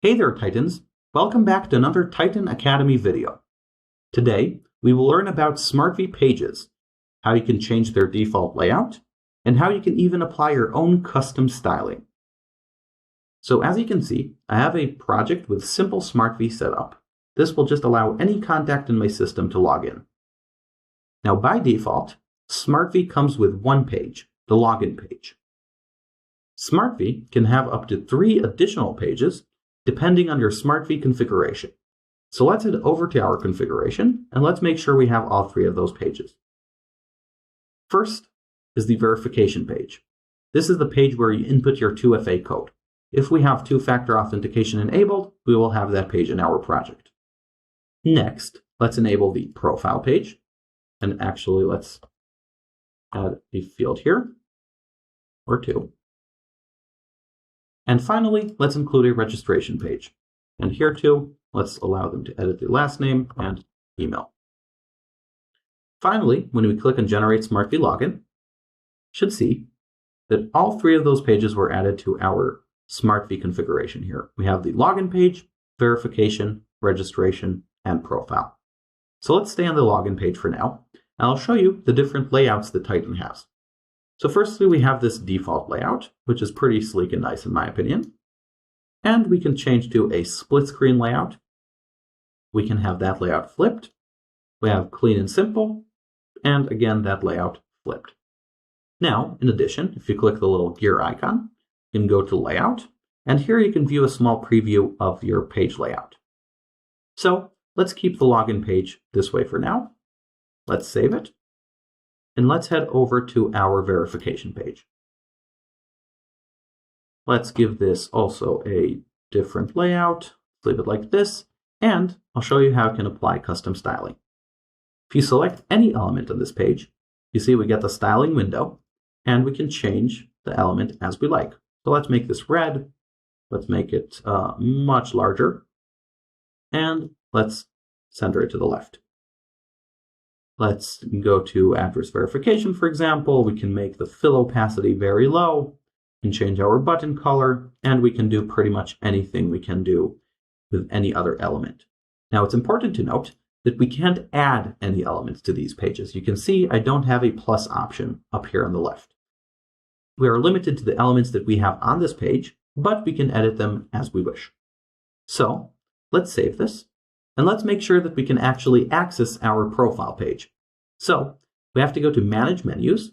Hey there, Titans! Welcome back to another Titan Academy video. Today, we will learn about SmartV pages, how you can change their default layout, and how you can even apply your own custom styling. So as you can see, I have a project with simple SmartV setup. This will just allow any contact in my system to log in. Now by default, SmartV comes with one page, the login page. SmartV can have up to 3 additional pages depending on your SmartV configuration. So let's head over to our configuration and let's make sure we have all 3 of those pages. First is the verification page. This is the page where you input your 2FA code. If we have two-factor authentication enabled, we will have that page in our project. Next, let's enable the profile page. And actually, let's add a field here, or 2. And finally, let's include a registration page. And here too, let's allow them to edit the last name and email. Finally, when we click on Generate SmartV Login, you should see that all 3 of those pages were added to our SmartV configuration here. We have the login page, verification, registration, and profile. So let's stay on the login page for now, and I'll show you the different layouts that Titan has. So firstly, we have this default layout, which is pretty sleek and nice in my opinion. And we can change to a split screen layout. We can have that layout flipped. We have clean and simple, and again, that layout flipped. Now, in addition, if you click the little gear icon, you can go to layout, and here you can view a small preview of your page layout. So let's keep the login page this way for now. Let's save it. And let's head over to our verification page. Let's give this also a different layout. Leave it like this, and I'll show you how you can apply custom styling. If you select any element on this page, you see we get the styling window, and we can change the element as we like. So let's make this red. Let's make it much larger, and let's center it to the left. Let's go to address verification, for example. We can make the fill opacity very low, and change our button color, and we can do pretty much anything we can do with any other element. Now, it's important to note that we can't add any elements to these pages. You can see I don't have a plus option up here on the left. We are limited to the elements that we have on this page, but we can edit them as we wish. So let's save this. And let's make sure that we can actually access our profile page. So we have to go to Manage Menus,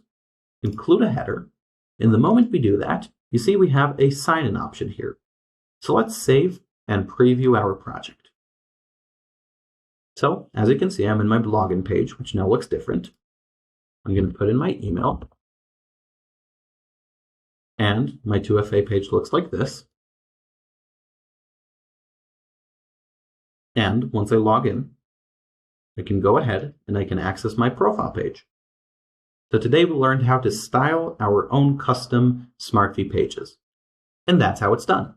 include a header. And the moment we do that, you see we have a sign-in option here. So let's save and preview our project. So as you can see, I'm in my login page, which now looks different. I'm going to put in my email. And my 2FA page looks like this. And once I log in, I can go ahead and I can access my profile page. So today we learned how to style our own custom SmartV pages. And that's how it's done.